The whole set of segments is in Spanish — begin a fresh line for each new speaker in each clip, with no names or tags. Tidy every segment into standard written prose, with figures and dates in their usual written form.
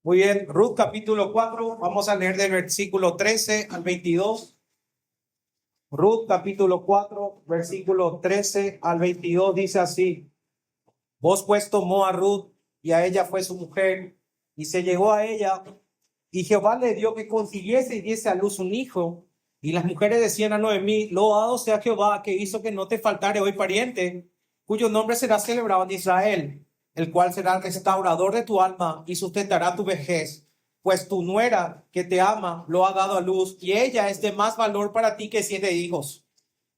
Muy bien, Ruth capítulo 4, vamos a leer del versículo 13 al 22. Ruth capítulo 4, versículo 13 al 22 dice así: Vos pues tomó a Ruth y a ella fue su mujer y se llegó a ella, y Jehová le dio que concibiese y diese a luz un hijo. Y las mujeres decían a Noemí: Loado sea Jehová, que hizo que no te faltare hoy pariente, cuyo nombre será celebrado en Israel, el cual será el restaurador de tu alma y sustentará tu vejez. Pues tu nuera, que te ama, lo ha dado a luz, y ella es de más valor para ti que 7 hijos.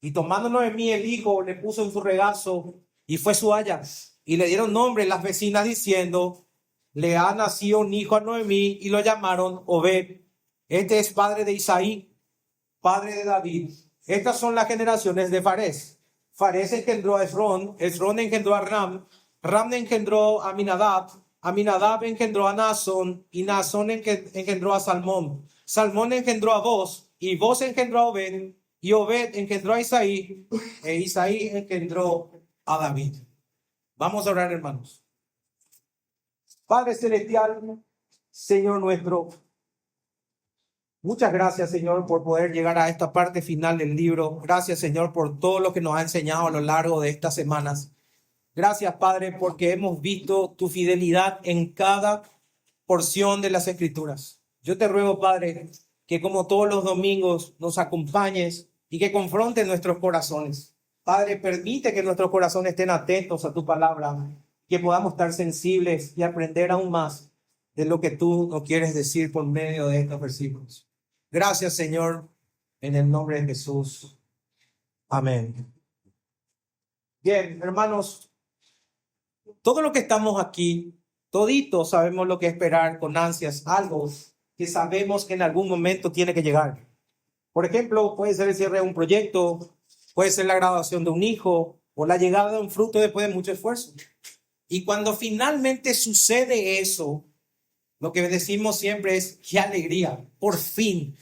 Y tomando Noemí el hijo, le puso en su regazo, y fue su haya. Y le dieron nombre las vecinas diciendo: le ha nacido un hijo a Noemí, y lo llamaron Obed. Este es padre de Isaí, padre de David. Estas son las generaciones de Fares. Fares engendró a Esrón, Esrón engendró a Ram, Ram engendró a Aminadab, Aminadab engendró a Naasón, y Naasón engendró a Salmón. Salmón engendró a Boz, y Boz engendró a Obed, y Obed engendró a Isaí, e Isaí engendró a David. Vamos a orar, hermanos. Padre celestial, Señor nuestro, muchas gracias, Señor, por poder llegar a esta parte final del libro. Gracias, Señor, por todo lo que nos ha enseñado a lo largo de estas semanas. Gracias, Padre, porque hemos visto tu fidelidad en cada porción de las Escrituras. Yo te ruego, Padre, que como todos los domingos nos acompañes y que confrontes nuestros corazones. Padre, permite que nuestros corazones estén atentos a tu palabra, que podamos estar sensibles y aprender aún más de lo que tú nos quieres decir por medio de estos versículos. Gracias, Señor, en el nombre de Jesús. Amén. Bien, hermanos, todo lo que estamos aquí, toditos sabemos lo que esperar con ansias, algo que sabemos que en algún momento tiene que llegar. Por ejemplo, puede ser el cierre de un proyecto, puede ser la graduación de un hijo o la llegada de un fruto después de mucho esfuerzo. Y cuando finalmente sucede eso, lo que decimos siempre es: ¡qué alegría! Por fin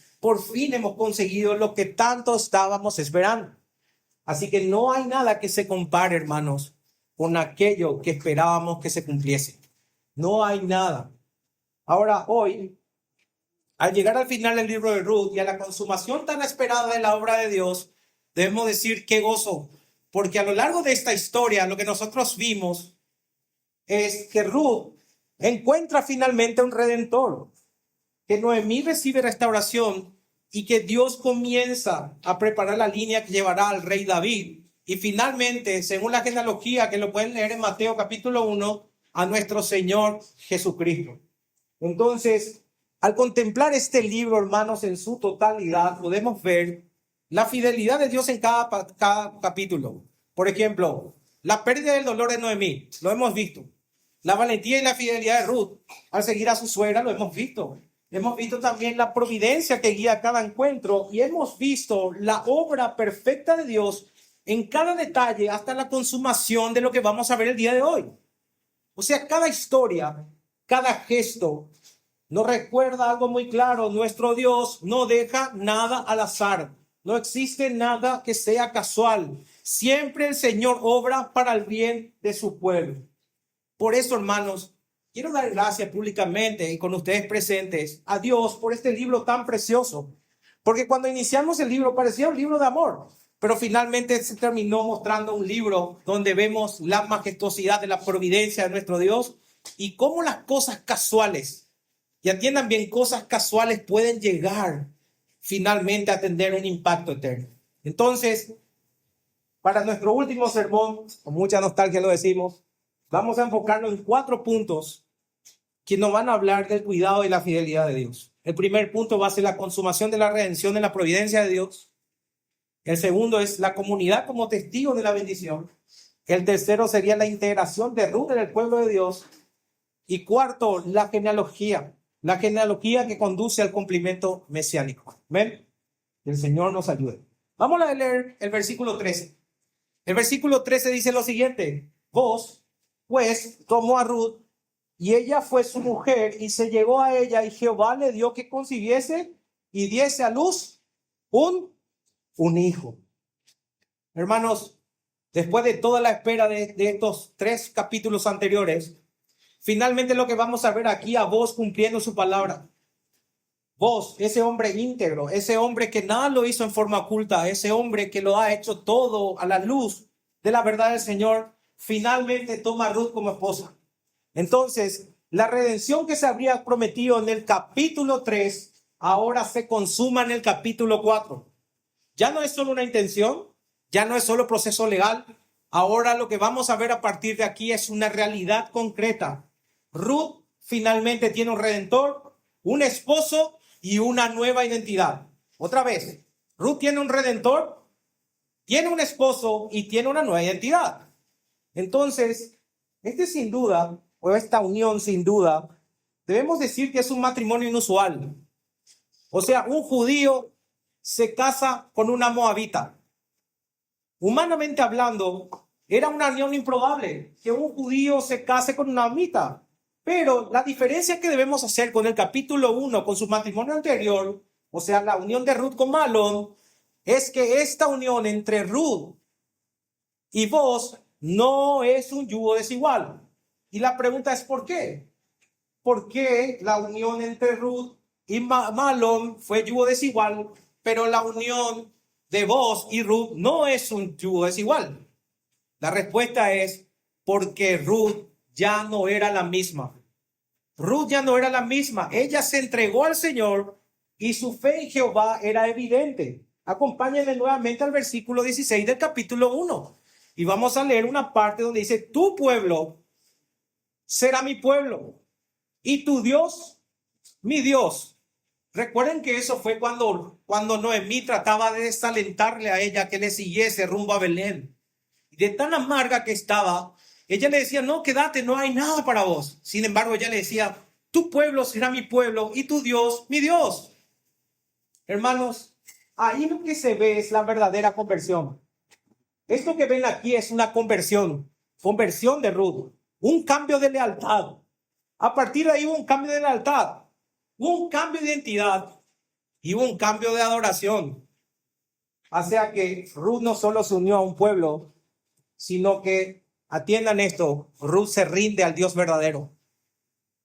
hemos conseguido lo que tanto estábamos esperando. Así que no hay nada que se compare, hermanos, con aquello que esperábamos que se cumpliese. No hay nada. Ahora, hoy, al llegar al final del libro de Ruth y a la consumación tan esperada de la obra de Dios, debemos decir qué gozo, porque a lo largo de esta historia, lo que nosotros vimos es que Ruth encuentra finalmente un redentor, que Noemí recibe restauración y que Dios comienza a preparar la línea que llevará al rey David. Y finalmente, según la genealogía que lo pueden leer en Mateo capítulo 1, a nuestro Señor Jesucristo. Entonces, al contemplar este libro, hermanos, en su totalidad, podemos ver la fidelidad de Dios en cada capítulo. Por ejemplo, la pérdida del dolor de Noemí, lo hemos visto. La valentía y la fidelidad de Ruth al seguir a su suegra, lo hemos visto. Hemos visto también la providencia que guía cada encuentro y hemos visto la obra perfecta de Dios en cada detalle hasta la consumación de lo que vamos a ver el día de hoy. O sea, cada historia, cada gesto nos recuerda algo muy claro: nuestro Dios no deja nada al azar. No existe nada que sea casual. Siempre el Señor obra para el bien de su pueblo. Por eso, hermanos, quiero dar gracias públicamente y con ustedes presentes a Dios por este libro tan precioso. Porque cuando iniciamos el libro parecía un libro de amor, pero finalmente se terminó mostrando un libro donde vemos la majestuosidad de la providencia de nuestro Dios y cómo las cosas casuales, y atiendan bien, cosas casuales pueden llegar finalmente a tener un impacto eterno. Entonces, para nuestro último sermón, con mucha nostalgia lo decimos, vamos a enfocarnos en 4 puntos que nos van a hablar del cuidado y la fidelidad de Dios. El primer punto va a ser la consumación de la redención en la providencia de Dios. El segundo es la comunidad como testigo de la bendición. El tercero sería la integración de Ruth en el pueblo de Dios. Y cuarto, la genealogía que conduce al cumplimiento mesiánico. ¿Ven? El Señor nos ayude. Vamos a leer el versículo 13. El versículo 13 dice lo siguiente: Vos, pues, tomó a Ruth, y ella fue su mujer, y se llegó a ella, y Jehová le dio que concibiese y diese a luz un hijo. Hermanos, después de toda la espera de estos 3 capítulos anteriores, Finalmente lo que vamos a ver aquí a Boaz cumpliendo su palabra. Boaz, ese hombre íntegro, ese hombre que nada lo hizo en forma oculta, ese hombre que lo ha hecho todo a la luz de la verdad del Señor, finalmente toma a Ruth como esposa. Entonces, la redención que se habría prometido en el capítulo 3, ahora se consuma en el capítulo 4. Ya no es solo una intención, ya no es solo proceso legal. Ahora lo que vamos a ver a partir de aquí es una realidad concreta. Ruth finalmente tiene un redentor, un esposo y una nueva identidad. Otra vez, Ruth tiene un redentor, tiene un esposo y tiene una nueva identidad. Entonces, sin duda, o esta unión sin duda, debemos decir que es un matrimonio inusual. O sea, un judío se casa con una moabita. Humanamente hablando, era una unión improbable que un judío se case con una moabita. Pero la diferencia que debemos hacer con el capítulo 1, con su matrimonio anterior, o sea, la unión de Ruth con Mahlón, es que esta unión entre Ruth y Boaz no es un yugo desigual. Y la pregunta es ¿por qué? ¿Por qué la unión entre Ruth y Mahlón fue yugo desigual, pero la unión de Boaz y Ruth no es un yugo desigual? La respuesta es porque Ruth ya no era la misma. Ruth ya no era la misma. Ella se entregó al Señor y su fe en Jehová era evidente. Acompáñenme nuevamente al versículo 16 del capítulo 1. Y vamos a leer una parte donde dice, tu pueblo será mi pueblo y tu Dios, mi Dios. Recuerden que eso fue cuando Noemí trataba de desalentarle a ella que le siguiese rumbo a Belén. De tan amarga que estaba, ella le decía, no, quédate, no hay nada para vos. Sin embargo, ella le decía, tu pueblo será mi pueblo y tu Dios, mi Dios. Hermanos, ahí lo que se ve es la verdadera conversión. Esto que ven aquí es una conversión de Ruth, un cambio de lealtad. A partir de ahí hubo un cambio de lealtad, un cambio de identidad y un cambio de adoración. O sea que Ruth no solo se unió a un pueblo, sino que, atiendan esto, Ruth se rinde al Dios verdadero.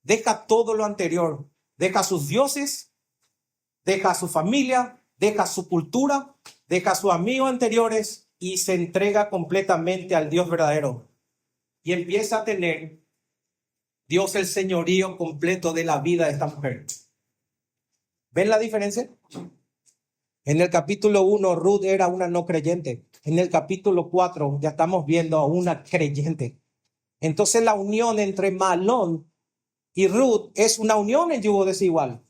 Deja todo lo anterior, deja sus dioses, deja su familia, deja su cultura, deja sus amigos anteriores y se entrega completamente al Dios verdadero. Y empieza a tener Dios el señorío completo de la vida de esta mujer. ¿Ven la diferencia? En el capítulo 1, Ruth era una no creyente. En el capítulo 4 ya estamos viendo a una creyente. Entonces la unión entre Mahlón y Ruth es una unión en yugo desigual.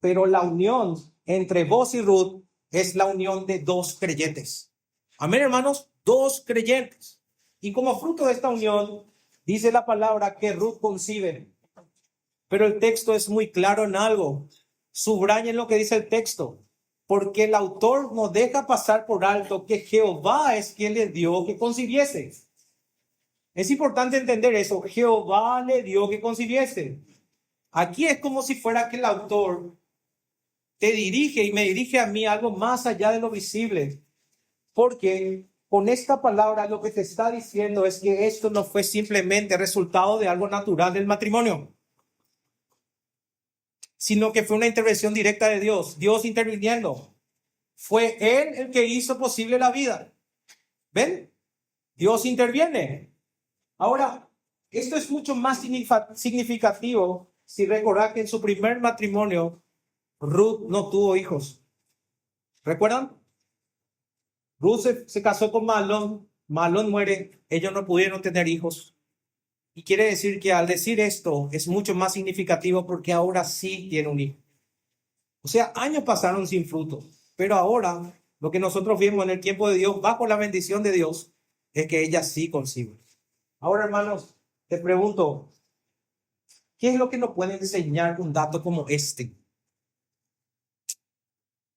Pero la unión entre Boaz y Ruth es la unión de dos creyentes. Amén, hermanos, dos creyentes. Y como fruto de esta unión, dice la palabra que Ruth concibe. Pero el texto es muy claro en algo. Subrayen lo que dice el texto. Porque el autor no deja pasar por alto que Jehová es quien le dio que concibiese. Es importante entender eso. Jehová le dio que concibiese. Aquí es como si fuera que el autor te dirige y me dirige a mí algo más allá de lo visible. Porque con esta palabra lo que te está diciendo es que esto no fue simplemente resultado de algo natural del matrimonio, sino que fue una intervención directa de Dios. Dios interviniendo. Fue Él el que hizo posible la vida. ¿Ven? Dios interviene. Ahora, esto es mucho más significativo si recordar que en su primer matrimonio Ruth no tuvo hijos. ¿Recuerdan? Ruth se casó con Mahlón. Mahlón muere. Ellos no pudieron tener hijos. Y quiere decir que al decir esto es mucho más significativo porque ahora sí tiene un hijo. O sea, años pasaron sin fruto. Pero ahora lo que nosotros vimos en el tiempo de Dios, bajo la bendición de Dios, es que ella sí concibe. Ahora, hermanos, te pregunto, ¿qué es lo que nos puede enseñar un dato como este?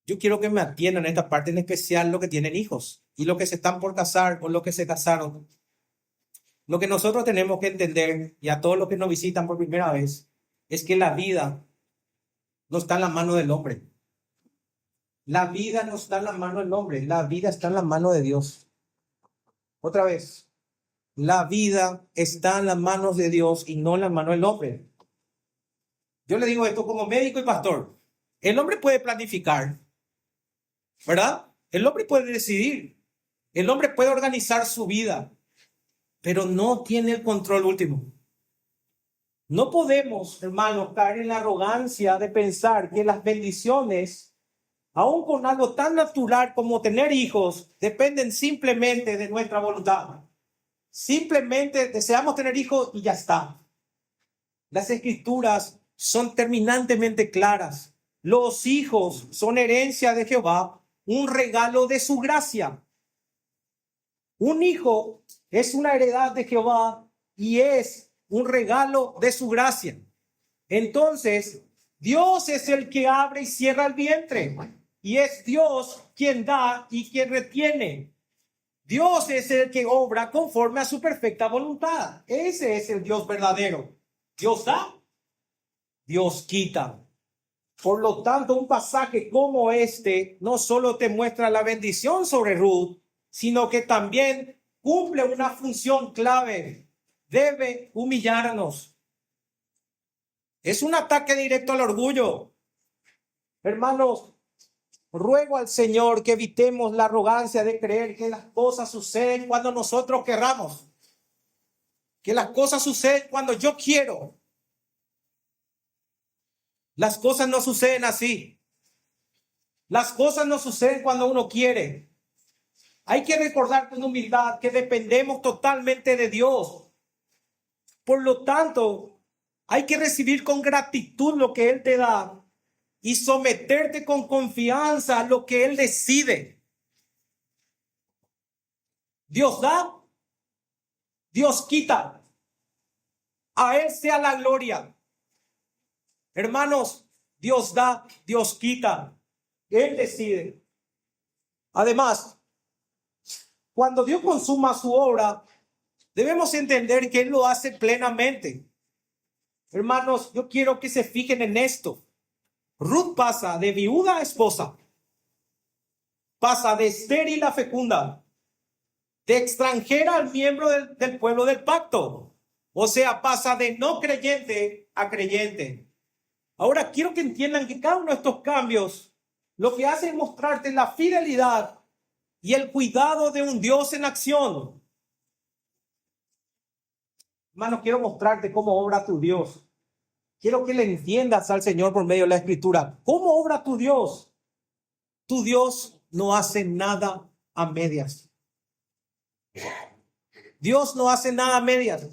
Yo quiero que me atiendan en esta parte, en especial los que tienen hijos y los que se están por casar o los que se casaron. Lo que nosotros tenemos que entender, y a todos los que nos visitan por primera vez, es que la vida no está en la mano del hombre. La vida no está en la mano del hombre, la vida está en la mano de Dios. Otra vez, la vida está en las manos de Dios y no en las manos del hombre. Yo le digo esto como médico y pastor. El hombre puede planificar, ¿verdad? El hombre puede decidir. El hombre puede organizar su vida, pero no tiene el control último. No podemos, hermanos, caer en la arrogancia de pensar que las bendiciones, aun con algo tan natural como tener hijos, dependen simplemente de nuestra voluntad. Simplemente deseamos tener hijos y ya está. Las escrituras son terminantemente claras. Los hijos son herencia de Jehová, un regalo de su gracia. Un hijo es una heredad de Jehová y es un regalo de su gracia. Entonces, Dios es el que abre y cierra el vientre. Y es Dios quien da y quien retiene. Dios es el que obra conforme a su perfecta voluntad. Ese es el Dios verdadero. Dios da, Dios quita. Por lo tanto, un pasaje como este no solo te muestra la bendición sobre Ruth, sino que también cumple una función clave. Debe humillarnos. Es un ataque directo al orgullo. Hermanos, ruego al Señor que evitemos la arrogancia de creer que las cosas suceden cuando nosotros querramos. Que las cosas suceden cuando yo quiero. Las cosas no suceden así. Las cosas no suceden cuando uno quiere. Hay que recordar con humildad que dependemos totalmente de Dios. Por lo tanto, hay que recibir con gratitud lo que Él te da y someterte con confianza a lo que Él decide. Dios da, Dios quita. A Él sea la gloria. Hermanos, Dios da, Dios quita. Él decide. Además, cuando Dios consuma su obra, debemos entender que Él lo hace plenamente. Hermanos, yo quiero que se fijen en esto. Ruth pasa de viuda a esposa. Pasa de estéril a fecunda. De extranjera al miembro del pueblo del pacto. O sea, pasa de no creyente a creyente. Ahora quiero que entiendan que cada uno de estos cambios lo que hace es mostrarte la fidelidad y el cuidado de un Dios en acción. Hermano, quiero mostrarte cómo obra tu Dios. Quiero que le entiendas al Señor por medio de la Escritura. ¿Cómo obra tu Dios? Tu Dios no hace nada a medias. Dios no hace nada a medias.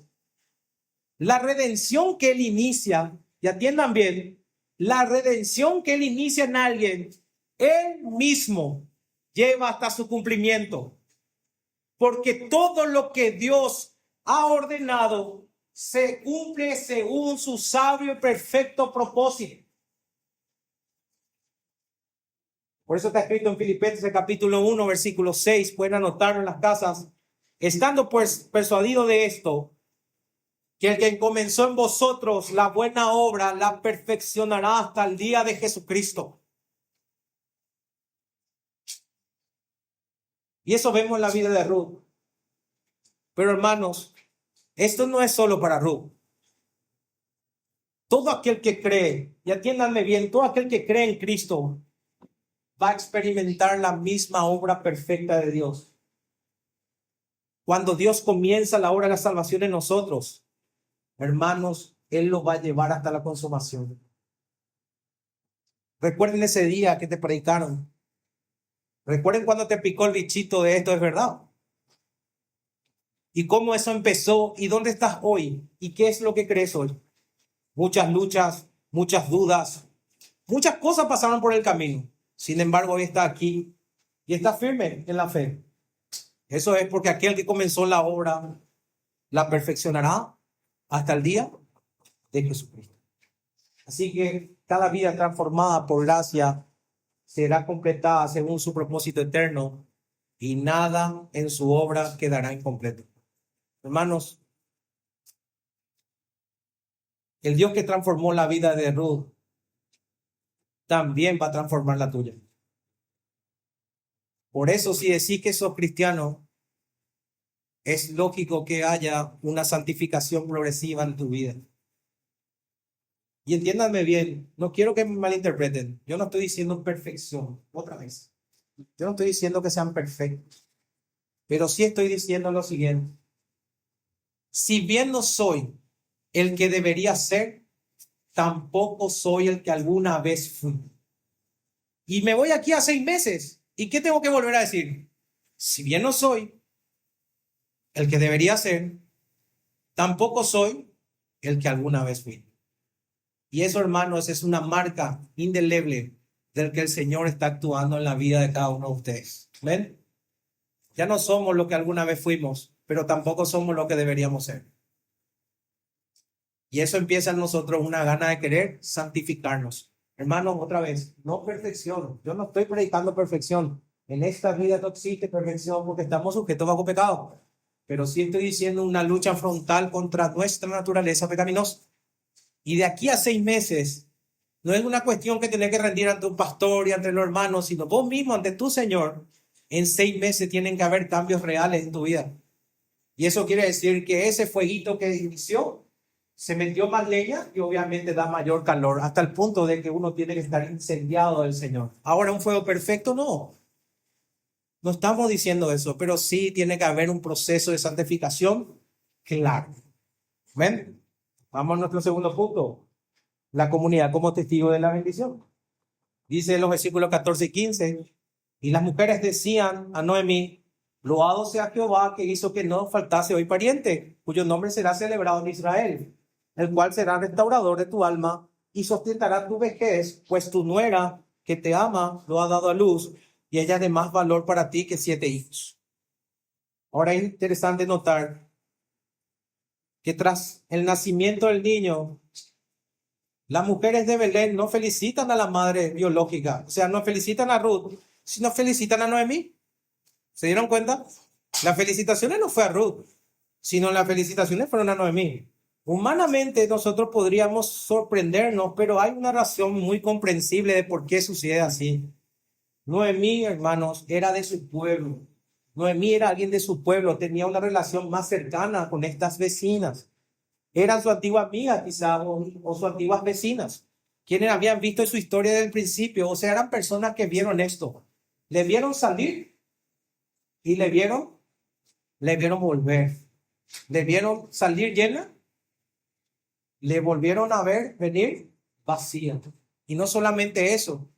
La redención que Él inicia, y atiendan bien, la redención que Él inicia en alguien, Él mismo lleva hasta su cumplimiento. Porque todo lo que Dios ha ordenado se cumple según su sabio y perfecto propósito. Por eso está escrito en Filipenses capítulo 1, versículo 6. Pueden anotarlo en las casas. Estando pues persuadido de esto, que el que comenzó en vosotros la buena obra la perfeccionará hasta el día de Jesucristo. Y eso vemos en la vida de Ruth. Pero hermanos, esto no es solo para Ruth. Todo aquel que cree, y atiéndanme bien, todo aquel que cree en Cristo va a experimentar la misma obra perfecta de Dios. Cuando Dios comienza la obra de la salvación en nosotros, hermanos, Él lo va a llevar hasta la consumación. Recuerden ese día que te predicaron. Recuerden cuando te picó el bichito de esto, es verdad. Y cómo eso empezó y dónde estás hoy y qué es lo que crees hoy. Muchas luchas, muchas dudas, muchas cosas pasaron por el camino. Sin embargo, hoy está aquí y está firme en la fe. Eso es porque aquel que comenzó la obra la perfeccionará hasta el día de Jesucristo. Así que cada vida transformada por gracia será completada según su propósito eterno y nada en su obra quedará incompleto. Hermanos, el Dios que transformó la vida de Ruth también va a transformar la tuya. Por eso, si decís que sos cristiano, es lógico que haya una santificación progresiva en tu vida. Y entiéndanme bien, no quiero que me malinterpreten. Yo no estoy diciendo perfección, otra vez. Yo no estoy diciendo que sean perfectos, pero sí estoy diciendo lo siguiente. Si bien no soy el que debería ser, tampoco soy el que alguna vez fui. Y me voy aquí a 6 meses. ¿Y qué tengo que volver a decir? Si bien no soy el que debería ser, tampoco soy el que alguna vez fui. Y eso, hermanos, es una marca indeleble del que el Señor está actuando en la vida de cada uno de ustedes. ¿Ven? Ya no somos lo que alguna vez fuimos, pero tampoco somos lo que deberíamos ser. Y eso empieza en nosotros una gana de querer santificarnos. Hermanos, otra vez, no perfección. Yo no estoy predicando perfección. En esta vida no existe perfección porque estamos sujetos bajo pecado. Pero sí estoy diciendo una lucha frontal contra nuestra naturaleza pecaminosa. Y de aquí a 6 meses, no es una cuestión que tenés que rendir ante un pastor y ante los hermanos, sino vos mismo ante tu Señor. En 6 meses tienen que haber cambios reales en tu vida. Y eso quiere decir que ese fueguito que inició se metió más leña y obviamente da mayor calor, hasta el punto de que uno tiene que estar incendiado del Señor. Ahora, un fuego perfecto, no. No estamos diciendo eso, pero sí tiene que haber un proceso de santificación claro. ¿Ven? Vamos a nuestro segundo punto. La comunidad como testigo de la bendición. Dice en los versículos 14 y 15, y las mujeres decían a Noemí, loado sea Jehová que hizo que no faltase hoy pariente, cuyo nombre será celebrado en Israel, el cual será restaurador de tu alma y sustentará tu vejez, pues tu nuera que te ama lo ha dado a luz y ella es de más valor para ti que 7 hijos. Ahora es interesante notar que tras el nacimiento del niño, las mujeres de Belén no felicitan a la madre biológica, o sea, no felicitan a Ruth, sino felicitan a Noemí. ¿Se dieron cuenta? Las felicitaciones no fue a Ruth, sino las felicitaciones fueron a Noemí. Humanamente nosotros podríamos sorprendernos, pero hay una razón muy comprensible de por qué sucede así. Noemí, hermanos, era de su pueblo. Noemí era alguien de su pueblo, tenía una relación más cercana con estas vecinas. Eran su antigua amiga quizá o sus antiguas vecinas, quienes habían visto su historia desde el principio. O sea, eran personas que vieron esto. Le vieron salir y le vieron volver. Le vieron salir llena, le volvieron a ver venir vacía. Y no solamente eso.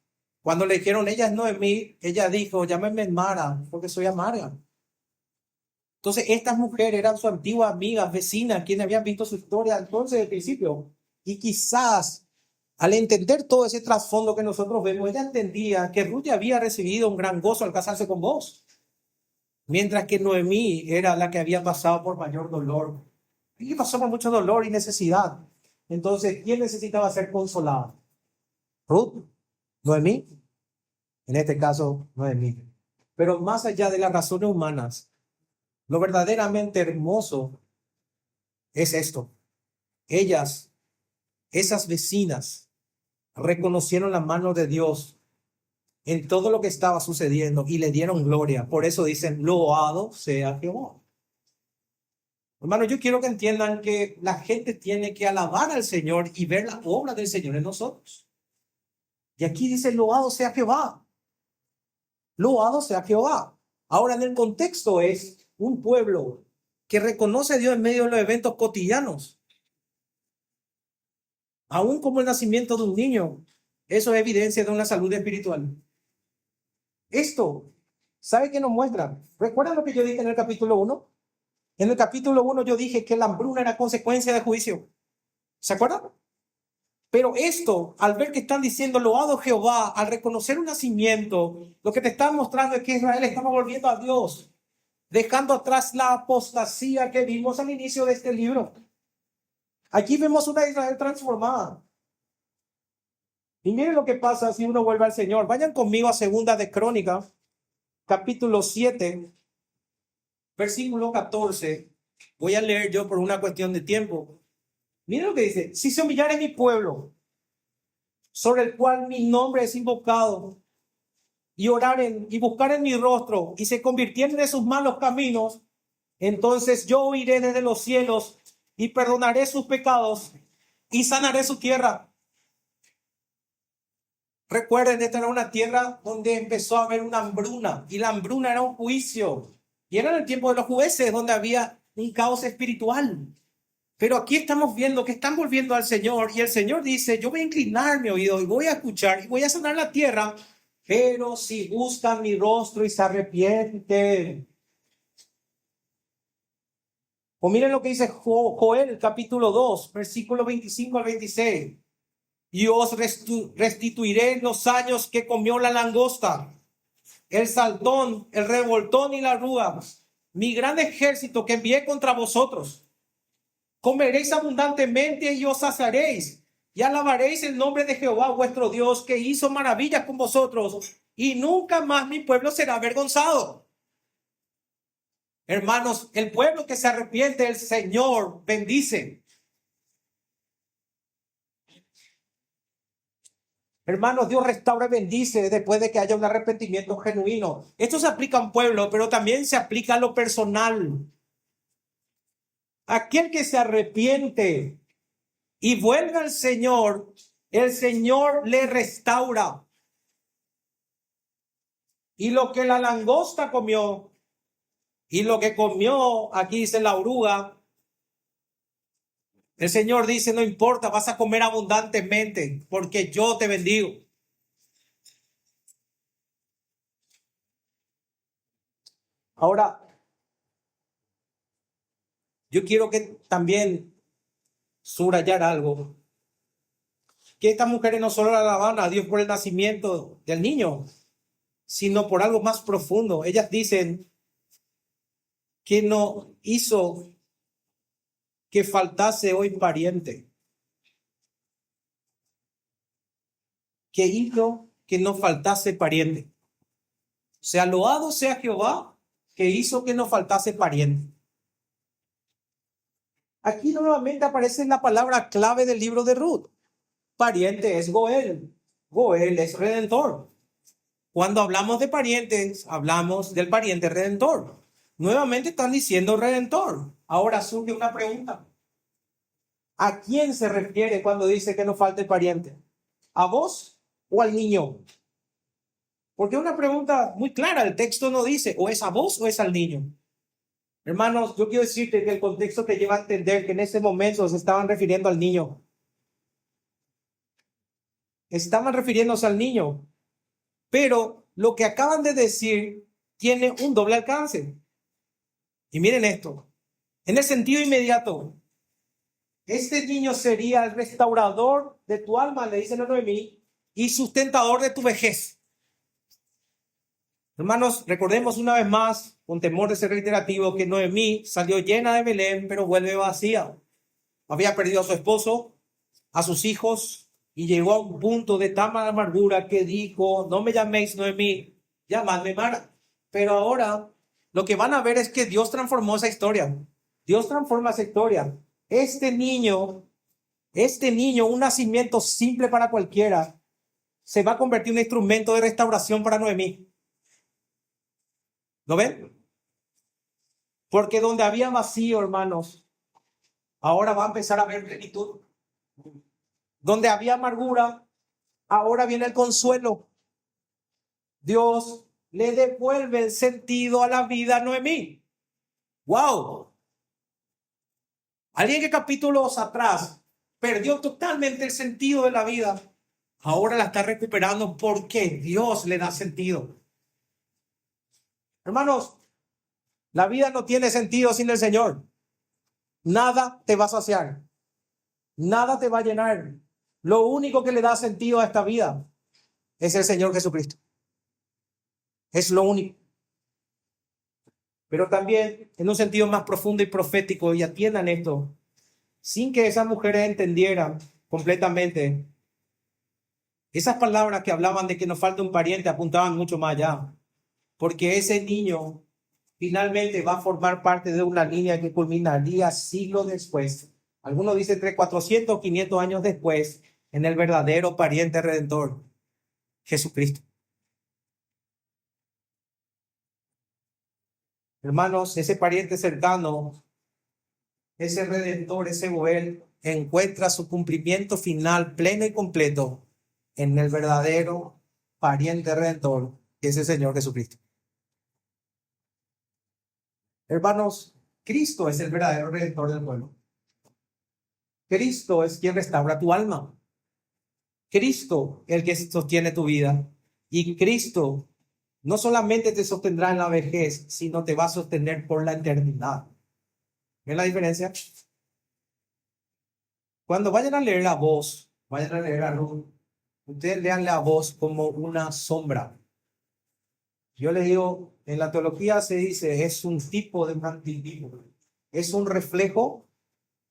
Cuando le dijeron, ella es Noemí, ella dijo, llámeme Mara, porque soy amarga. Entonces, estas mujeres eran su antigua amigas, vecinas, quienes habían visto su historia entonces desde el principio. Y quizás, al entender todo ese trasfondo que nosotros vemos, ella entendía que Ruth había recibido un gran gozo al casarse con vos. Mientras que Noemí era la que había pasado por mayor dolor. Y pasó por mucho dolor y necesidad. Entonces, ¿quién necesitaba ser consolada? Ruth, Noemí. En este caso, Noemí. Pero más allá de las razones humanas, lo verdaderamente hermoso es esto. Ellas, esas vecinas, reconocieron la mano de Dios en todo lo que estaba sucediendo y le dieron gloria. Por eso dicen, loado sea Jehová. Hermano, yo quiero que entiendan que la gente tiene que alabar al Señor y ver la obra del Señor en nosotros. Y aquí dice, loado sea Jehová. Loado sea Jehová. Ahora, en el contexto es un pueblo que reconoce a Dios en medio de los eventos cotidianos. Aún como el nacimiento de un niño, eso es evidencia de una salud espiritual. Esto, ¿sabe qué nos muestra? ¿Recuerdan lo que yo dije en el capítulo 1? En el capítulo 1 yo dije que la hambruna era consecuencia de juicio. ¿Se acuerdan? Pero esto, al ver que están diciendo loado Jehová, al reconocer un nacimiento, lo que te está mostrando es que Israel estaba volviendo a Dios, dejando atrás la apostasía que vimos al inicio de este libro. Aquí vemos una Israel transformada. Y miren lo que pasa si uno vuelve al Señor. Vayan conmigo a Segunda de Crónicas, capítulo 7, versículo 14. Voy a leer yo por una cuestión de tiempo. Miren lo que dice. Si se humillare mi pueblo, sobre el cual mi nombre es invocado, y oraren y buscaren mi rostro, y se convirtieren de sus malos caminos, entonces yo oiré desde los cielos y perdonaré sus pecados y sanaré su tierra. Recuerden, esta era una tierra donde empezó a haber una hambruna, y la hambruna era un juicio. Y era en el tiempo de los jueces donde había un caos espiritual. Pero aquí estamos viendo que están volviendo al Señor, y el Señor dice, yo voy a inclinar mi oído y voy a escuchar y voy a sanar la tierra, pero si buscan mi rostro y se arrepienten. O miren lo que dice Joel, capítulo 2, versículo 25 al 26. Y os restituiré los años que comió la langosta, el saltón, el revoltón y la rúa, mi gran ejército que envié contra vosotros. Comeréis abundantemente y os saciaréis, y alabaréis el nombre de Jehová vuestro Dios, que hizo maravillas con vosotros, y nunca más mi pueblo será avergonzado. Hermanos, el pueblo que se arrepiente, el Señor bendice. Hermanos, Dios restaura y bendice después de que haya un arrepentimiento genuino. Esto se aplica a un pueblo, pero también se aplica a lo personal. Aquel que se arrepiente y vuelve al Señor, el Señor le restaura. Y lo que la langosta comió, y lo que comió, aquí dice la oruga, el Señor dice, no importa, vas a comer abundantemente, porque yo te bendigo. Ahora, yo quiero que también subrayar algo, que estas mujeres no solo alaban a Dios por el nacimiento del niño, sino por algo más profundo. Ellas dicen que no hizo que faltase hoy pariente, que hizo que no faltase pariente. O sea, loado sea Jehová, que hizo que no faltase pariente. Aquí nuevamente aparece la palabra clave del libro de Ruth. Pariente es Goel. Goel es redentor. Cuando hablamos de parientes, hablamos del pariente redentor. Nuevamente están diciendo redentor. Ahora surge una pregunta. ¿A quién se refiere cuando dice que no falte pariente? ¿A vos o al niño? Porque es una pregunta muy clara. El texto no dice o es a vos o es al niño. Hermanos, yo quiero decirte que el contexto te lleva a entender que en ese momento se estaban refiriendo al niño. Estaban refiriéndose al niño. Pero lo que acaban de decir tiene un doble alcance. Y miren esto. En el sentido inmediato, este niño sería el restaurador de tu alma, le dicen a Noemí, y sustentador de tu vejez. Hermanos, recordemos una vez más, con temor de ser reiterativo, que Noemí salió llena de Belén, pero vuelve vacía. Había perdido a su esposo, a sus hijos, y llegó a un punto de tal amargura que dijo, no me llaméis Noemí, llamadme Mara. Pero ahora lo que van a ver es que Dios transformó esa historia. Dios transforma esa historia. Este niño, un nacimiento simple para cualquiera, se va a convertir en un instrumento de restauración para Noemí. ¿Lo ven? Porque donde había vacío, hermanos, ahora va a empezar a haber plenitud. Donde había amargura, ahora viene el consuelo. Dios le devuelve el sentido a la vida a Noemí. ¡Wow! Alguien que capítulos atrás perdió totalmente el sentido de la vida, ahora la está recuperando porque Dios le da sentido. Hermanos, la vida no tiene sentido sin el Señor. Nada te va a saciar. Nada te va a llenar. Lo único que le da sentido a esta vida es el Señor Jesucristo. Es lo único. Pero también en un sentido más profundo y profético, y atiendan esto, sin que esas mujeres entendieran completamente, esas palabras que hablaban de que nos falta un pariente apuntaban mucho más allá, porque ese niño finalmente va a formar parte de una línea que culminaría siglos después. Algunos dicen entre 400 o 500 años después, en el verdadero pariente redentor, Jesucristo. Hermanos, ese pariente cercano, ese redentor, ese Goel, encuentra su cumplimiento final pleno y completo en el verdadero pariente redentor, que es el Señor Jesucristo. Hermanos, Cristo es el verdadero redentor del pueblo. Cristo es quien restaura tu alma. Cristo el que sostiene tu vida. Y Cristo no solamente te sostendrá en la vejez, sino te va a sostener por la eternidad. ¿Ven la diferencia? Cuando vayan a leer la voz, vayan a leer a Ruth, ustedes lean la voz como una sombra. Yo les digo, en la teología se dice, es un tipo de un antitipo. Es un reflejo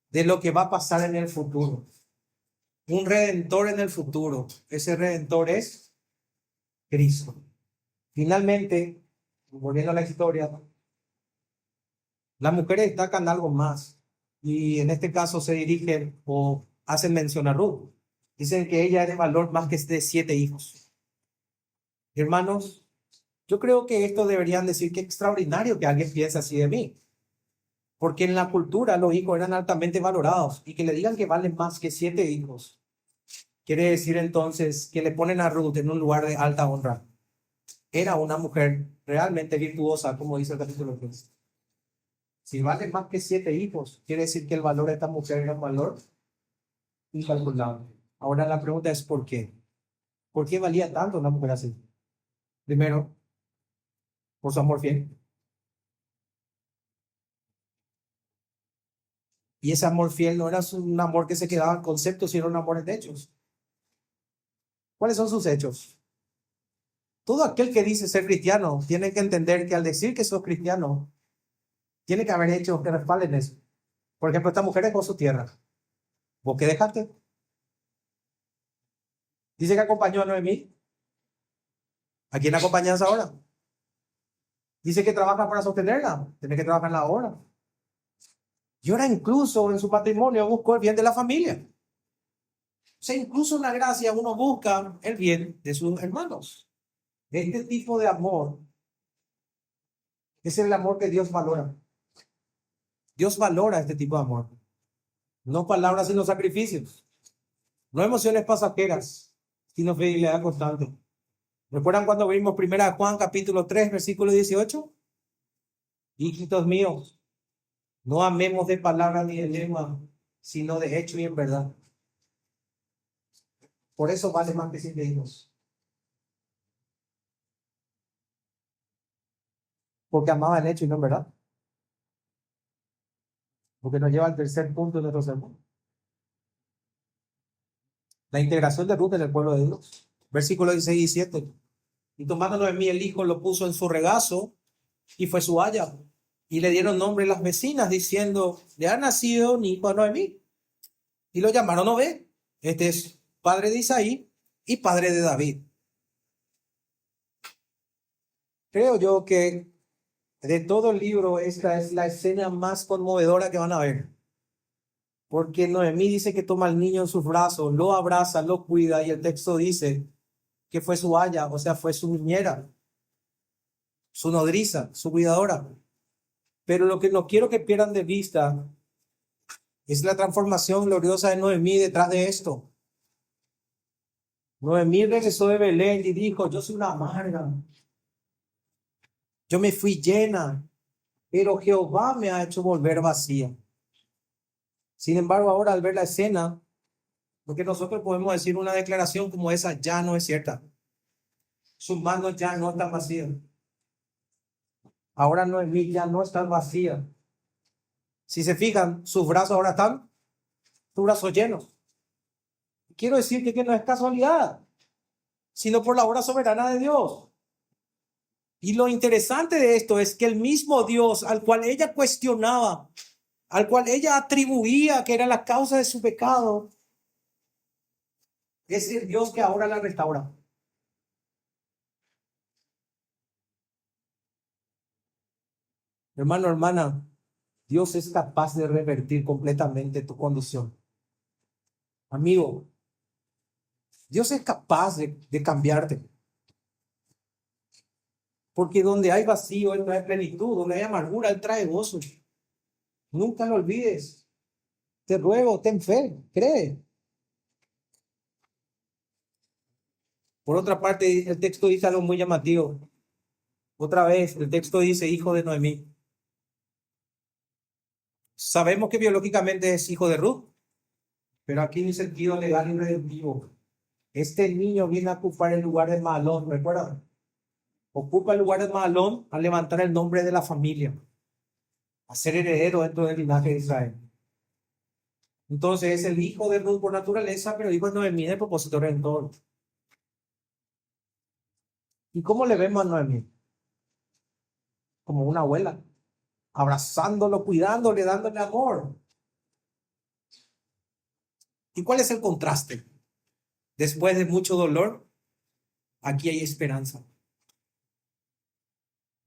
de lo que va a pasar en el futuro. Un redentor en el futuro. Ese redentor es Cristo. Finalmente, volviendo a la historia, las mujeres destacan algo más. Y en este caso se dirigen o hacen mención a Ruth. Dicen que ella es de valor más que de 7 hijos. Hermanos, yo creo que esto deberían decir que es extraordinario que alguien piense así de mí. Porque en la cultura los hijos eran altamente valorados. Y que le digan que valen más que 7 hijos. Quiere decir entonces que le ponen a Ruth en un lugar de alta honra. Era una mujer realmente virtuosa, como dice el capítulo 15. Si vale más que 7 hijos, quiere decir que el valor de esta mujer era un valor incalculable. Ahora la pregunta es ¿por qué? ¿Por qué valía tanto una mujer así? Primero, por su amor fiel. Y ese amor fiel no era un amor que se quedaba en conceptos, sino un amor en hechos. ¿Cuáles son sus hechos? Todo aquel que dice ser cristiano tiene que entender que al decir que sos cristiano, tiene que haber hechos que respalden eso. Por ejemplo, esta mujer dejó su tierra. ¿Vos qué dejaste? Dice que acompañó a Noemí. ¿A quién acompañas ahora? Dice que trabaja para sostenerla. Tiene que trabajar en la obra. Y ahora incluso en su patrimonio buscó el bien de la familia. O sea, incluso en la gracia uno busca el bien de sus hermanos. Este tipo de amor es el amor que Dios valora. Dios valora este tipo de amor. No palabras sino sacrificios. No emociones pasajeras, sino fidelidad constante. ¿Recuerdan cuando vimos 1 Juan capítulo 3, versículo 18? Hijitos míos, no amemos de palabra ni de lengua, sino de hecho y en verdad. Por eso vale más que 7 hijos. Porque amaba en hecho y no en verdad. Porque nos lleva al tercer punto de nuestro sermón. La integración de Ruth en el pueblo de Dios. Versículos 16 y 17. Y tomándolo de mí el hijo, lo puso en su regazo y fue su haya. Y le dieron nombre las vecinas diciendo, le ha nacido un hijo a Noemí. Y lo llamaron Obed. Este es padre de Isaí y padre de David. Creo yo que de todo el libro esta es la escena más conmovedora que van a ver. Porque Noemí dice que toma al niño en sus brazos, lo abraza, lo cuida y el texto dice que fue su haya, o sea, fue su niñera, su nodriza, su cuidadora. Pero lo que no quiero que pierdan de vista es la transformación gloriosa de Noemí detrás de esto. Noemí regresó de Belén y dijo, yo soy una amarga. Yo me fui llena, pero Jehová me ha hecho volver vacía. Sin embargo, ahora al ver la escena, porque nosotros podemos decir una declaración como esa ya no es cierta. Sus manos ya no están vacías. Ahora Noemí ya no están vacías. Si se fijan, sus brazos ahora están, sus brazos llenos. Quiero decir que no es casualidad, sino por la obra soberana de Dios. Y lo interesante de esto es que el mismo Dios al cual ella cuestionaba, al cual ella atribuía que era la causa de su pecado, es el Dios que ahora la restaura. Hermano, hermana, Dios es capaz de revertir completamente tu condición. Amigo, Dios es capaz de cambiarte. Porque donde hay vacío, Él trae plenitud. Donde hay amargura, Él trae gozo. Nunca lo olvides. Te ruego, ten fe, cree. Por otra parte, el texto dice algo muy llamativo. Otra vez, el texto dice hijo de Noemí. Sabemos que biológicamente es hijo de Ruth, pero aquí en sentido legal y redentivo. Este niño viene a ocupar el lugar de Mahlón, ¿recuerdan? Ocupa el lugar de Mahlón al levantar el nombre de la familia, a ser heredero dentro del linaje de Israel. Entonces es el hijo de Ruth por naturaleza, pero hijo de Noemí de propósito redentor. ¿Y cómo le vemos a Noemí? Como una abuela, abrazándolo, cuidándole, dándole amor. ¿Y cuál es el contraste? Después de mucho dolor, aquí hay esperanza.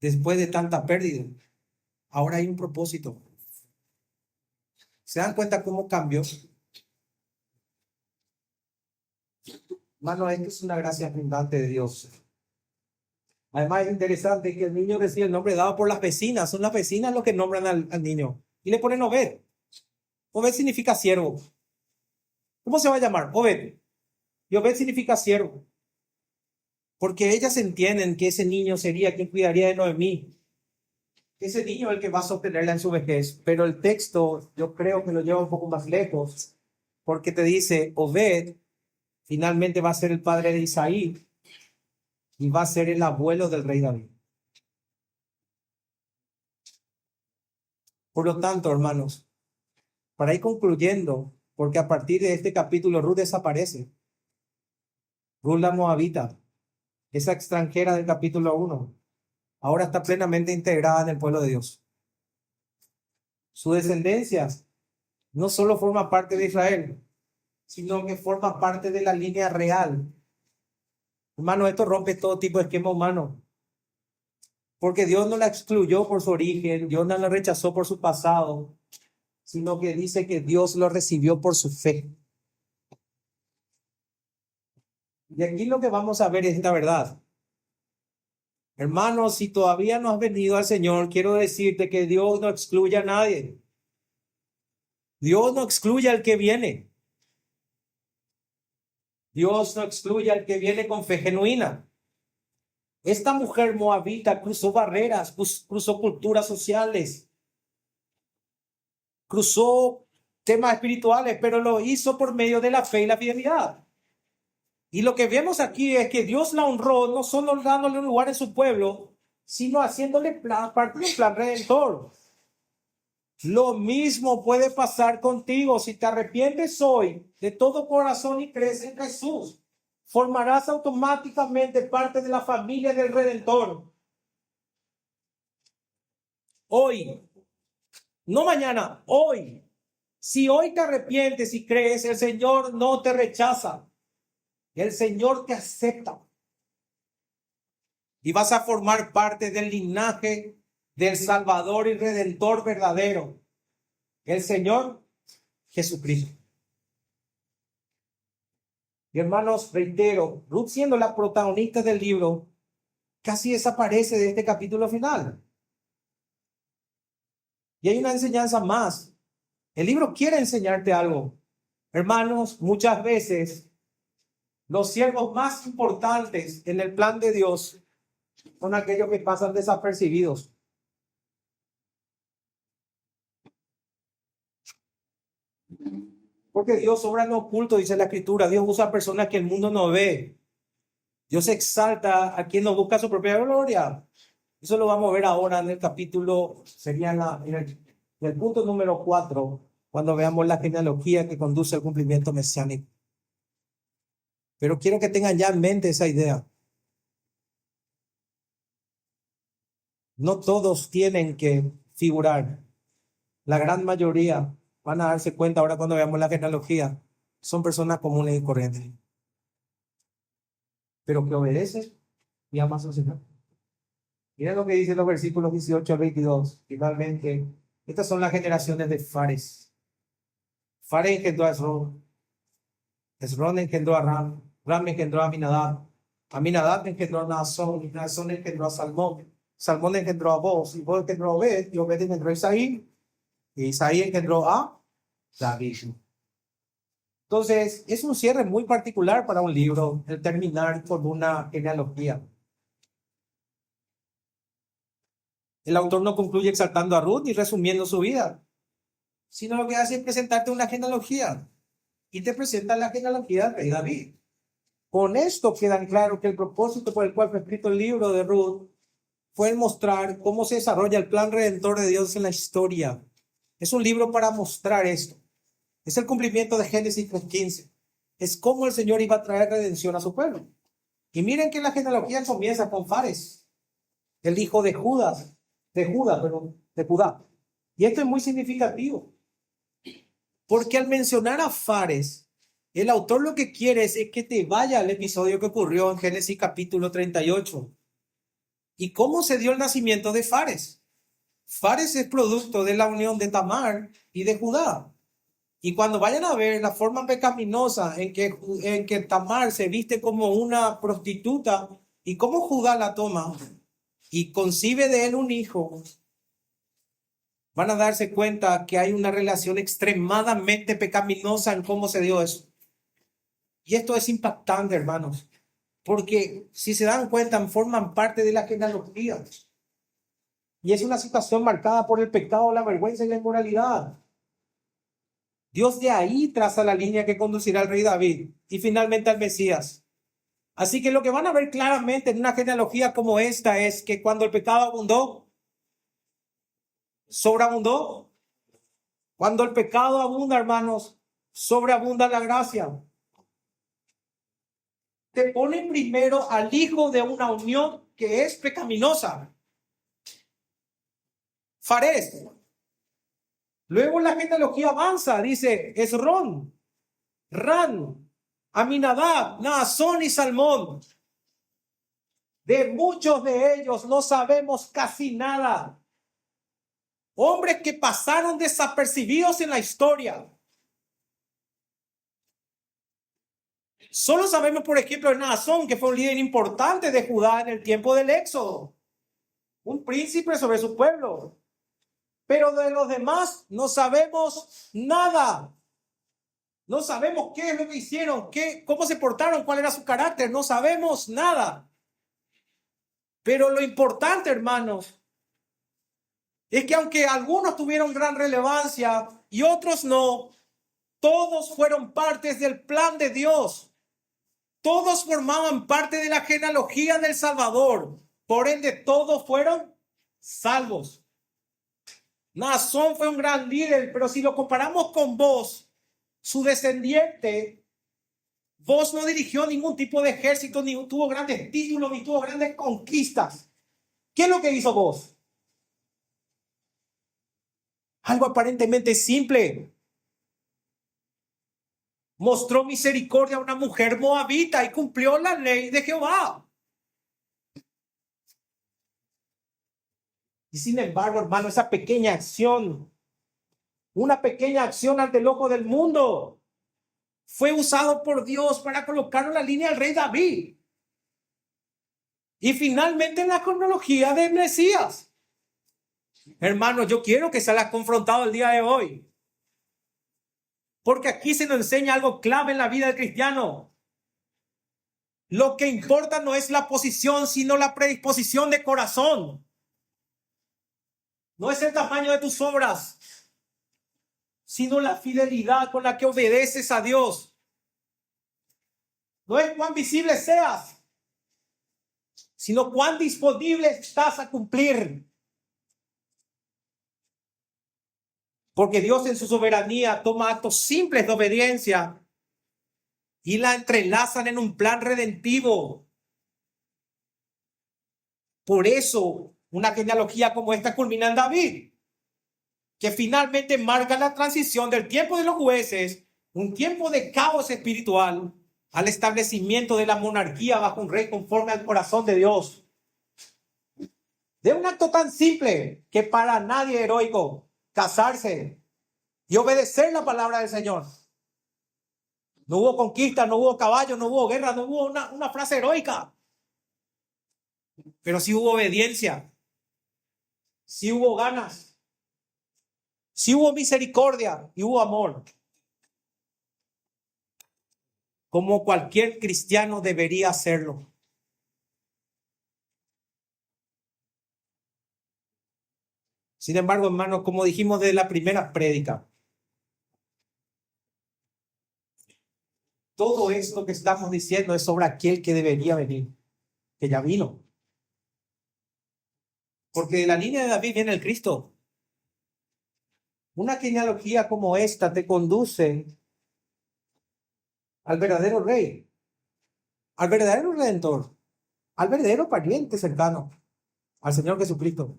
Después de tanta pérdida, ahora hay un propósito. ¿Se dan cuenta cómo cambió? Hermano, esto es una gracia abundante de Dios. Además, es interesante que el niño recibe el nombre dado por las vecinas. Son las vecinas los que nombran al niño. Y le ponen Obed. Obed significa siervo. ¿Cómo se va a llamar? Obed. Y Obed significa siervo. Porque ellas entienden que ese niño sería quien cuidaría de Noemí. Ese niño es el que va a sostenerla en su vejez. Pero el texto yo creo que lo lleva un poco más lejos. Porque te dice, Obed finalmente va a ser el padre de Isaí. Y va a ser el abuelo del rey David. Por lo tanto, hermanos, para ir concluyendo, porque a partir de este capítulo Ruth desaparece. Ruth la moabita, esa extranjera del capítulo 1, ahora está plenamente integrada en el pueblo de Dios. Su descendencia no solo forma parte de Israel, sino que forma parte de la línea real. Hermano, esto rompe todo tipo de esquema humano. Porque Dios no la excluyó por su origen, Dios no la rechazó por su pasado, sino que dice que Dios lo recibió por su fe. Y aquí lo que vamos a ver es esta verdad. Hermanos, si todavía no has venido al Señor, quiero decirte que Dios no excluye a nadie. Dios no excluye al que viene. Dios no excluye al que viene con fe genuina. Esta mujer moabita cruzó barreras, cruzó culturas sociales, cruzó temas espirituales, pero lo hizo por medio de la fe y la fidelidad. Y lo que vemos aquí es que Dios la honró, no solo dándole un lugar en su pueblo, sino haciéndole parte del plan redentor. Lo mismo puede pasar contigo si te arrepientes hoy de todo corazón y crees en Jesús. Formarás automáticamente parte de la familia del Redentor. Hoy, no mañana, hoy. Si hoy te arrepientes y crees, el Señor no te rechaza. El Señor te acepta. Y vas a formar parte del linaje del Salvador y Redentor verdadero, el Señor Jesucristo. Y hermanos, reitero, Ruth siendo la protagonista del libro, casi desaparece de este capítulo final. Y hay una enseñanza más. El libro quiere enseñarte algo. Hermanos, muchas veces los siervos más importantes en el plan de Dios son aquellos que pasan desapercibidos. Porque Dios obra en lo oculto, dice la Escritura. Dios usa personas que el mundo no ve. Dios exalta a quien no busca su propia gloria. Eso lo vamos a ver ahora en el capítulo, sería en el punto número 4, cuando veamos la genealogía que conduce al cumplimiento mesiánico. Pero quiero que tengan ya en mente esa idea. No todos tienen que figurar. La gran mayoría, van a darse cuenta ahora cuando veamos la genealogía, son personas comunes y corrientes, pero que obedecen y aman a su Señor. Miren lo que dicen los versículos 18 al 22. Finalmente, estas son las generaciones de Fares. Fares engendró a Esrón. Esrón engendró a Ram. Ram engendró a Aminadab. Aminadab engendró a Naasón, y Naasón engendró a Salmón. Salmón engendró a Boz, y Boz engendró a Obed, y Obed engendró a Isaí, y Isaí engendró a David. Entonces, es un cierre muy particular para un libro, el terminar con una genealogía. El autor no concluye exaltando a Ruth ni resumiendo su vida, sino lo que hace es presentarte una genealogía, y te presenta la genealogía del rey David. Con esto queda claro que el propósito por el cual fue escrito el libro de Ruth fue el mostrar cómo se desarrolla el plan redentor de Dios en la historia. Es un libro para mostrar esto. Es el cumplimiento de Génesis 3:15. Es cómo el Señor iba a traer redención a su pueblo. Y miren que la genealogía comienza con Fares, el hijo de Judá. Y esto es muy significativo, porque al mencionar a Fares, el autor lo que quiere es que te vaya al episodio que ocurrió en Génesis capítulo 38. ¿Y cómo se dio el nacimiento de Fares? Fares es producto de la unión de Tamar y de Judá. Y cuando vayan a ver la forma pecaminosa en que Tamar se viste como una prostituta y cómo Judá la toma y concibe de él un hijo, van a darse cuenta que hay una relación extremadamente pecaminosa en cómo se dio eso. Y esto es impactante, hermanos, porque si se dan cuenta, forman parte de la genealogía. Y es una situación marcada por el pecado, la vergüenza y la inmoralidad. Dios de ahí traza la línea que conducirá al rey David y finalmente al Mesías. Así que lo que van a ver claramente en una genealogía como esta es que cuando el pecado abundó, sobreabundó. Cuando el pecado abunda, hermanos, sobreabunda la gracia. Te pone primero al hijo de una unión que es pecaminosa. Fares. Luego la genealogía avanza, dice Esrón, Ran, Aminadab, Naasón y Salmón. De muchos de ellos no sabemos casi nada. Hombres que pasaron desapercibidos en la historia. Solo sabemos, por ejemplo, de Naasón, que fue un líder importante de Judá en el tiempo del Éxodo. Un príncipe sobre su pueblo. Pero de los demás no sabemos nada. No sabemos qué es lo que hicieron, cómo se portaron, cuál era su carácter. No sabemos nada. Pero lo importante, hermanos, es que aunque algunos tuvieron gran relevancia y otros no, todos fueron partes del plan de Dios. Todos formaban parte de la genealogía del Salvador. Por ende, todos fueron salvos. Naasón fue un gran líder, pero si lo comparamos con Boz, su descendiente, Boz no dirigió ningún tipo de ejército, ni tuvo grandes títulos, ni tuvo grandes conquistas. ¿Qué es lo que hizo Boz? Algo aparentemente simple. Mostró misericordia a una mujer moabita y cumplió la ley de Jehová. Y sin embargo, hermano, esa pequeña acción, una pequeña acción ante el ojo del mundo, fue usado por Dios para colocar en la línea al rey David. Y finalmente en la cronología del Mesías. Hermano, yo quiero que salgas confrontado el día de hoy. Porque aquí se nos enseña algo clave en la vida del cristiano. Lo que importa no es la posición, sino la predisposición de corazón. No es el tamaño de tus obras, sino la fidelidad con la que obedeces a Dios. No es cuán visible seas, sino cuán disponible estás a cumplir. Porque Dios en su soberanía toma actos simples de obediencia y la entrelazan en un plan redentivo. Por eso, una genealogía como esta culmina en David, que finalmente marca la transición del tiempo de los jueces, un tiempo de caos espiritual, al establecimiento de la monarquía bajo un rey conforme al corazón de Dios. De un acto tan simple que para nadie heroico, casarse y obedecer la palabra del Señor. No hubo conquista, no hubo caballos, no hubo guerra, no hubo una frase heroica. pero sí hubo obediencia, sí hubo ganas, sí hubo misericordia y hubo amor. Como cualquier cristiano debería hacerlo. Sin embargo, hermanos, como dijimos de la primera prédica, todo esto que estamos diciendo es sobre aquel que debería venir, que ya vino. Porque de la línea de David viene el Cristo. Una genealogía como esta te conduce al verdadero rey, al verdadero redentor, al verdadero pariente cercano, al Señor Jesucristo.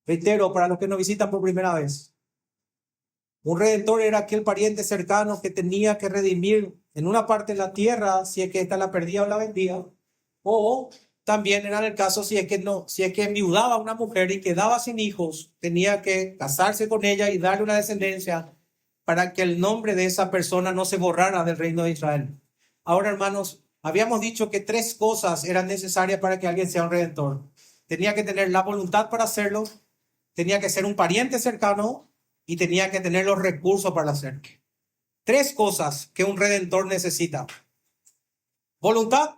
Reitero, para los que nos visitan por primera vez, un redentor era aquel pariente cercano que tenía que redimir en una parte de la tierra, si es que ésta la perdía o la vendía, o también era el caso si es que no, si es que enviudaba a una mujer y quedaba sin hijos, tenía que casarse con ella y darle una descendencia para que el nombre de esa persona no se borrara del reino de Israel. Ahora, hermanos, habíamos dicho que tres cosas eran necesarias para que alguien sea un redentor. Tenía que tener la voluntad para hacerlo, tenía que ser un pariente cercano y tenía que tener los recursos para hacerlo. Tres cosas que un redentor necesita: voluntad,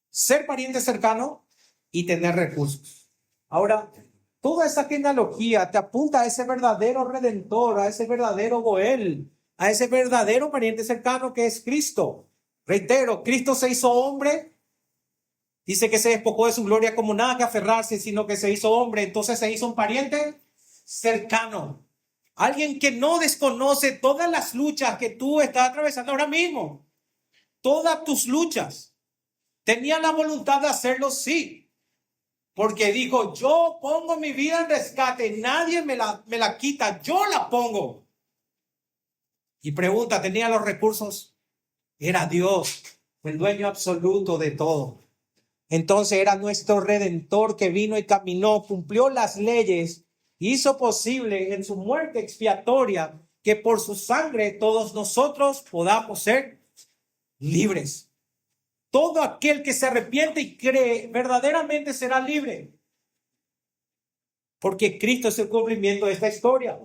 ser pariente cercano y tener recursos. Ahora, toda esa genealogía te apunta a ese verdadero redentor, a ese verdadero Goel, a ese verdadero pariente cercano que es Cristo. Reitero, Cristo se hizo hombre. Dice que se despojó de su gloria como nada que aferrarse, sino que se hizo hombre. Entonces se hizo un pariente cercano. Alguien que no desconoce todas las luchas que tú estás atravesando ahora mismo. Todas tus luchas. Tenía la voluntad de hacerlo, sí. Porque dijo, yo pongo mi vida en rescate. Nadie me la quita. Yo la pongo. Y pregunta, ¿tenía los recursos? Era Dios, el dueño absoluto de todo. Entonces era nuestro redentor que vino y caminó, cumplió las leyes, hizo posible en su muerte expiatoria que por su sangre todos nosotros podamos ser libres. Todo aquel que se arrepiente y cree verdaderamente será libre. Porque Cristo es el cumplimiento de esta historia.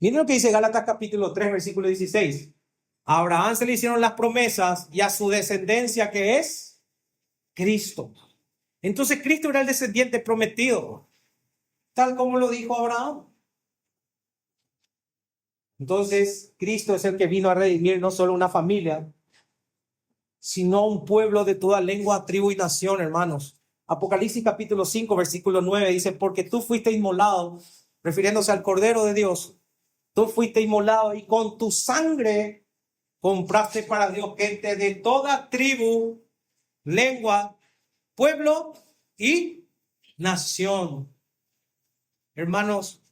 Miren lo que dice Gálatas capítulo 3, versículo 16. A Abraham se le hicieron las promesas y a su descendencia, que es Cristo. Entonces Cristo era el descendiente prometido, tal como lo dijo Abraham. Entonces Cristo es el que vino a redimir no solo una familia, sino un pueblo de toda lengua, tribu y nación, hermanos. Apocalipsis capítulo 5, versículo 9 dice, porque tú fuiste inmolado, refiriéndose al Cordero de Dios, tú fuiste inmolado y con tu sangre compraste para Dios gente de toda tribu, lengua, pueblo y nación. Hermanos,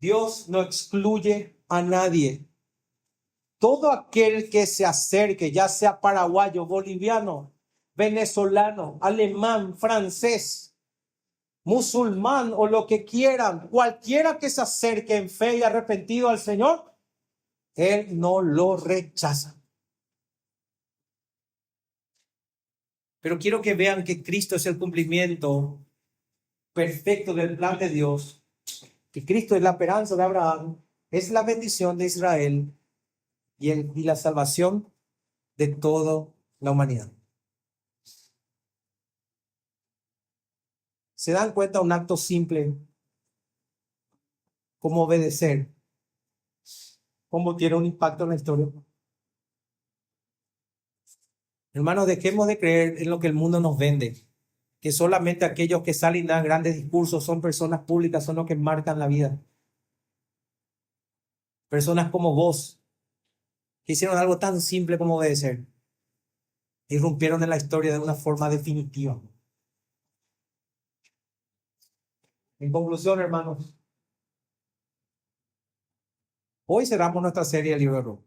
Dios no excluye a nadie. Todo aquel que se acerque, ya sea paraguayo, boliviano, venezolano, alemán, francés, musulmán o lo que quieran, cualquiera que se acerque en fe y arrepentido al Señor, Él no lo rechaza. Pero quiero que vean que Cristo es el cumplimiento perfecto del plan de Dios, que Cristo es la esperanza de Abraham, es la bendición de Israel y la salvación de toda la humanidad. ¿Se dan cuenta un acto simple como obedecer? ¿Cómo tiene un impacto en la historia? Hermanos, dejemos de creer en lo que el mundo nos vende, que solamente aquellos que salen y dan grandes discursos son personas públicas, son los que marcan la vida. Personas como vos, que hicieron algo tan simple como obedecer, irrumpieron en la historia de una forma definitiva. En conclusión, hermanos, hoy cerramos nuestra serie del libro de Ruth.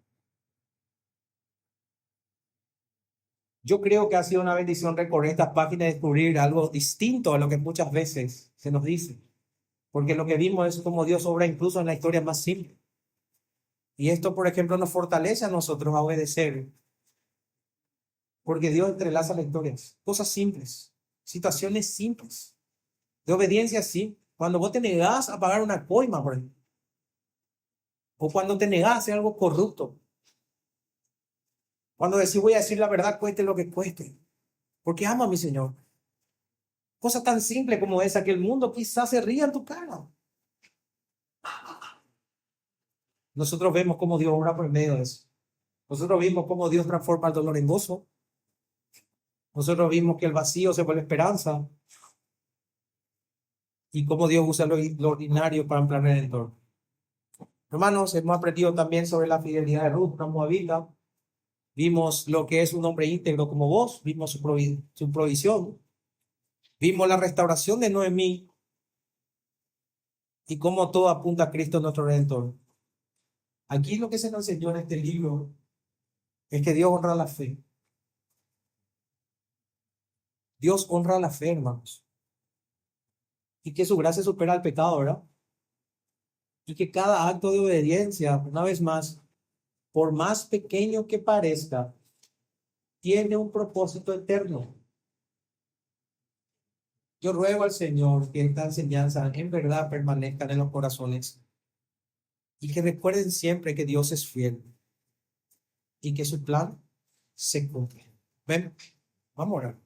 Yo creo que ha sido una bendición recorrer estas páginas y descubrir algo distinto a lo que muchas veces se nos dice. Porque lo que vimos es cómo Dios obra incluso en la historia más simple. Y esto, por ejemplo, nos fortalece a nosotros a obedecer Porque Dios entrelaza las historias. Cosas simples, situaciones simples, de obediencia sí. Cuando vos te negás a pagar una coima, por ejemplo, o cuando te negás a hacer algo corrupto, cuando decís voy a decir la verdad, cueste lo que cueste, porque amo a mi Señor. Cosa tan simple como esa que el mundo quizás se ría en tu cara. Nosotros vemos cómo Dios obra por medio de eso. Nosotros vimos cómo Dios transforma el dolor en gozo. Nosotros vimos que el vacío se vuelve esperanza y cómo Dios usa lo ordinario para un plan redentor. Hermanos, hemos aprendido también sobre la fidelidad de Ruth, una moabita. Vimos lo que es un hombre íntegro como vos, vimos su provisión, vimos la restauración de Noemí y cómo todo apunta a Cristo nuestro Redentor. Aquí lo que se nos enseñó en este libro es que Dios honra la fe. Dios honra la fe, hermanos. Y que su gracia supera al pecado, ¿verdad? Y que cada acto de obediencia, una vez más, por más pequeño que parezca, tiene un propósito eterno. Yo ruego al Señor que esta enseñanza en verdad permanezca en los corazones y que recuerden siempre que Dios es fiel y que su plan se cumple. Ven, vamos a orar.